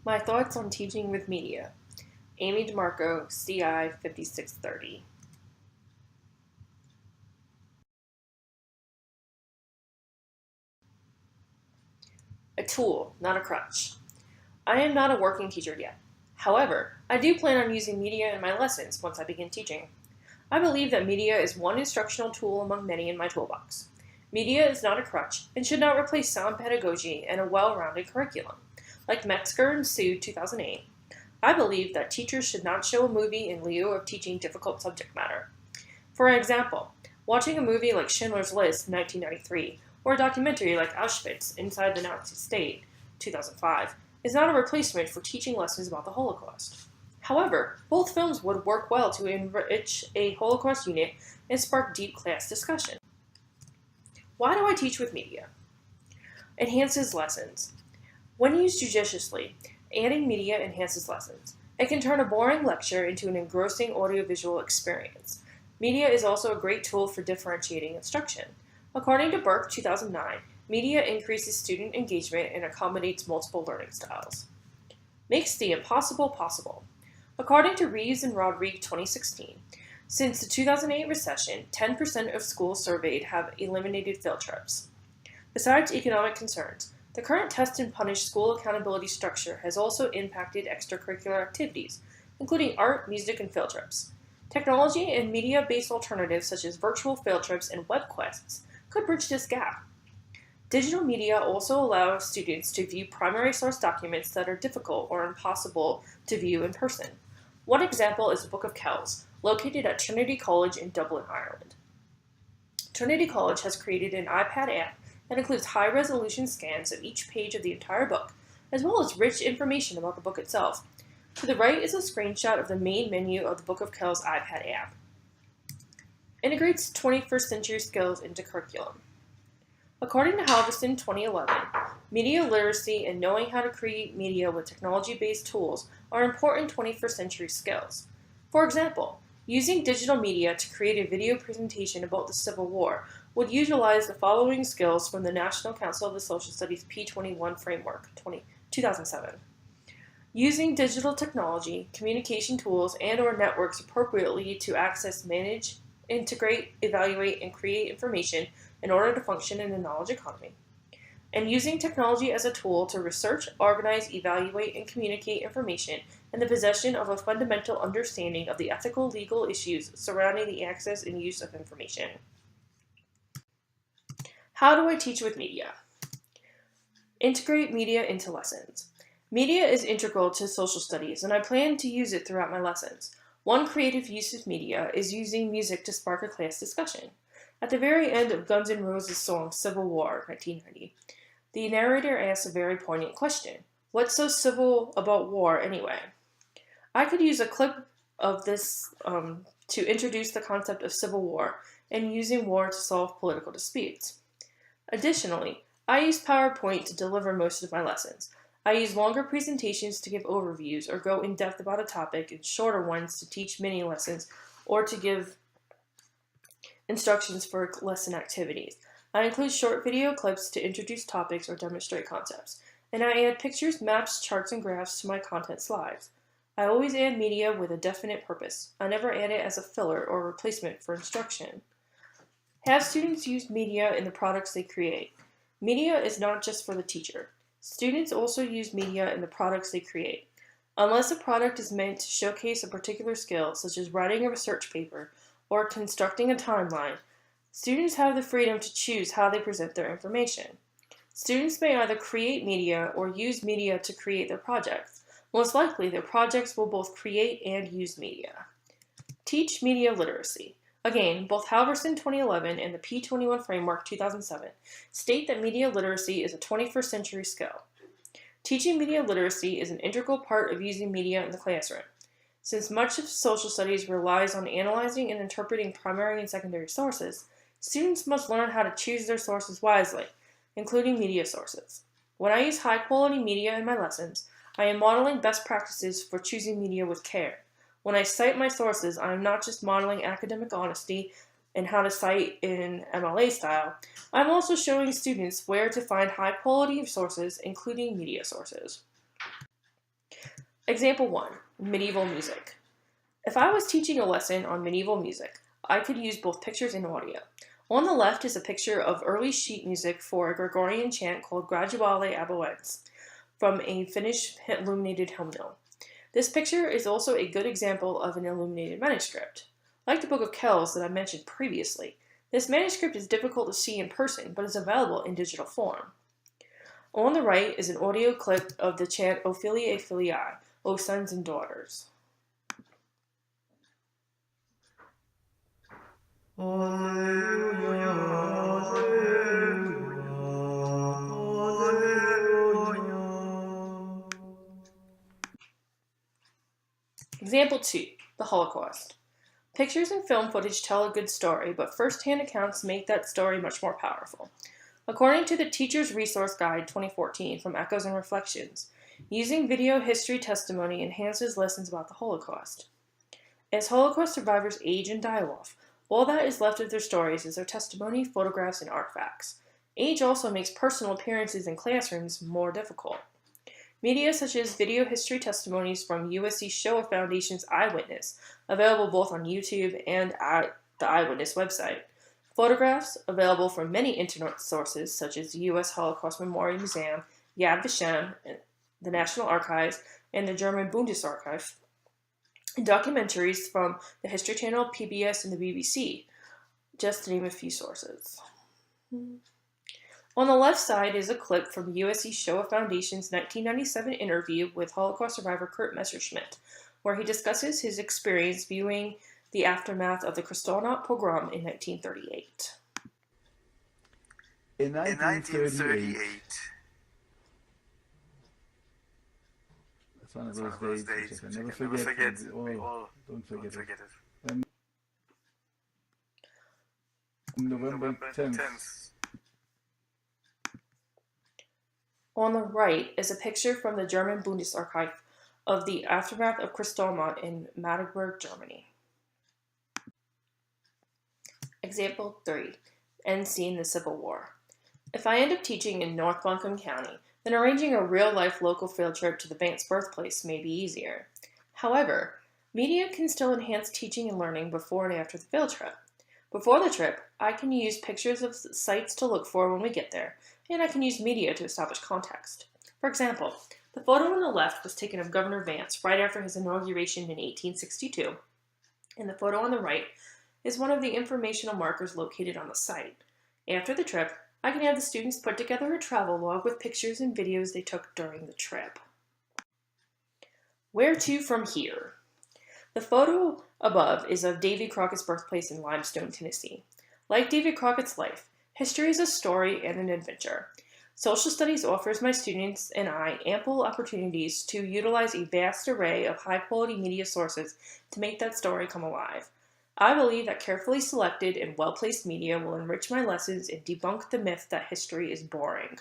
My thoughts on teaching with media. Amy DeMarco, CI 5630. A tool, not a crutch. I am not a working teacher yet. However, I do plan on using media in my lessons once I begin teaching. I believe that media is one instructional tool among many in my toolbox. Media is not a crutch and should not replace sound pedagogy and a well-rounded curriculum. Like Metzger and Sue 2008, I believe that teachers should not show a movie in lieu of teaching difficult subject matter. For example, watching a movie like Schindler's List 1993 or a documentary like Auschwitz Inside the Nazi State 2005 is not a replacement for teaching lessons about the Holocaust. However, both films would work well to enrich a Holocaust unit and spark deep class discussion. Why do I teach with media? Enhances lessons. When used judiciously, adding media enhances lessons. It can turn a boring lecture into an engrossing audiovisual experience. Media is also a great tool for differentiating instruction. According to Burke 2009, media increases student engagement and accommodates multiple learning styles. Makes the impossible possible. According to Reeves and Rodrigue 2016, since the 2008 recession, 10% of schools surveyed have eliminated field trips. Besides economic concerns, the current test and punish school accountability structure has also impacted extracurricular activities, including art, music, and field trips. Technology and media-based alternatives such as virtual field trips and web quests could bridge this gap. Digital media also allow students to view primary source documents that are difficult or impossible to view in person. One example is the Book of Kells, located at Trinity College in Dublin, Ireland. Trinity College has created an iPad app that includes high-resolution scans of each page of the entire book, as well as rich information about the book itself. To the right is a screenshot of the main menu of the Book of Kells iPad app. Integrates 21st century skills into curriculum. According to Halverson 2011, media literacy and knowing how to create media with technology-based tools are important 21st century skills. For example, using digital media to create a video presentation about the Civil War would utilize the following skills from the National Council of the Social Studies P21 Framework 2007. Using digital technology, communication tools, and/or networks appropriately to access, manage, integrate, evaluate, and create information in order to function in a knowledge economy. And using technology as a tool to research, organize, evaluate, and communicate information in the possession of a fundamental understanding of the ethical legal issues surrounding the access and use of information. How do I teach with media? Integrate media into lessons. Media is integral to social studies, and I plan to use it throughout my lessons. One creative use of media is using music to spark a class discussion. At the very end of Guns N' Roses' song Civil War, 1990, the narrator asks a very poignant question. What's so civil about war anyway? I could use a clip of this to introduce the concept of civil war and using war to solve political disputes. Additionally, I use PowerPoint to deliver most of my lessons. I use longer presentations to give overviews or go in depth about a topic and shorter ones to teach mini lessons or to give instructions for lesson activities. I include short video clips to introduce topics or demonstrate concepts, and I add pictures, maps, charts, and graphs to my content slides. I always add media with a definite purpose. I never add it as a filler or replacement for instruction. Have students use media in the products they create. Media is not just for the teacher. Students also use media in the products they create. Unless a product is meant to showcase a particular skill, such as writing a research paper or constructing a timeline, students have the freedom to choose how they present their information. Students may either create media or use media to create their projects. Most likely, their projects will both create and use media. Teach media literacy. Again, both Halverson 2011 and the P21 Framework 2007 state that media literacy is a 21st century skill. Teaching media literacy is an integral part of using media in the classroom. Since much of social studies relies on analyzing and interpreting primary and secondary sources, students must learn how to choose their sources wisely, including media sources. When I use high-quality media in my lessons, I am modeling best practices for choosing media with care. When I cite my sources, I am not just modeling academic honesty and how to cite in MLA style. I'm also showing students where to find high-quality sources, including media sources. Example 1. Medieval music. If I was teaching a lesson on medieval music, I could use both pictures and audio. On the left is a picture of early sheet music for a Gregorian chant called Graduale Aboens from a Finnish illuminated hymnal. This picture is also a good example of an illuminated manuscript. Like the Book of Kells that I mentioned previously, this manuscript is difficult to see in person, but is available in digital form. On the right is an audio clip of the chant O Filiae Filii, O Sons and Daughters. Example 2. The Holocaust. Pictures and film footage tell a good story, but first-hand accounts make that story much more powerful. According to the Teacher's Resource Guide 2014 from Echoes and Reflections, using video history testimony enhances lessons about the Holocaust. As Holocaust survivors age and die off, all that is left of their stories is their testimony, photographs, and artifacts. Age also makes personal appearances in classrooms more difficult. Media such as video history testimonies from USC Shoah Foundation's Eyewitness, available both on YouTube and at the Eyewitness website. Photographs, available from many internet sources such as the U.S. Holocaust Memorial Museum, Yad Vashem, the National Archives, and the German Bundesarchiv. And documentaries from the History Channel, PBS, and the BBC, just to name a few sources. On the left side is a clip from USC Shoah Foundation's 1997 interview with Holocaust survivor Kurt Messerschmidt, where he discusses his experience viewing the aftermath of the Kristallnacht pogrom in 1938. In 1938, that's one of those dates which I can never forget. Don't forget it. November 10th. On the right is a picture from the German Bundesarchiv of the aftermath of Kristallnacht in Magdeburg, Germany. Example 3. End scene: the Civil War. If I end up teaching in North Buncombe County, then arranging a real-life local field trip to the Vance birthplace may be easier. However, media can still enhance teaching and learning before and after the field trip. Before the trip, I can use pictures of sites to look for when we get there, and I can use media to establish context. For example, the photo on the left was taken of Governor Vance right after his inauguration in 1862, and the photo on the right is one of the informational markers located on the site. After the trip, I can have the students put together a travel log with pictures and videos they took during the trip. Where to from here? The photo above is of Davy Crockett's birthplace in Limestone, Tennessee. Like Davy Crockett's life, history is a story and an adventure. Social studies offers my students and I ample opportunities to utilize a vast array of high-quality media sources to make that story come alive. I believe that carefully selected and well-placed media will enrich my lessons and debunk the myth that history is boring.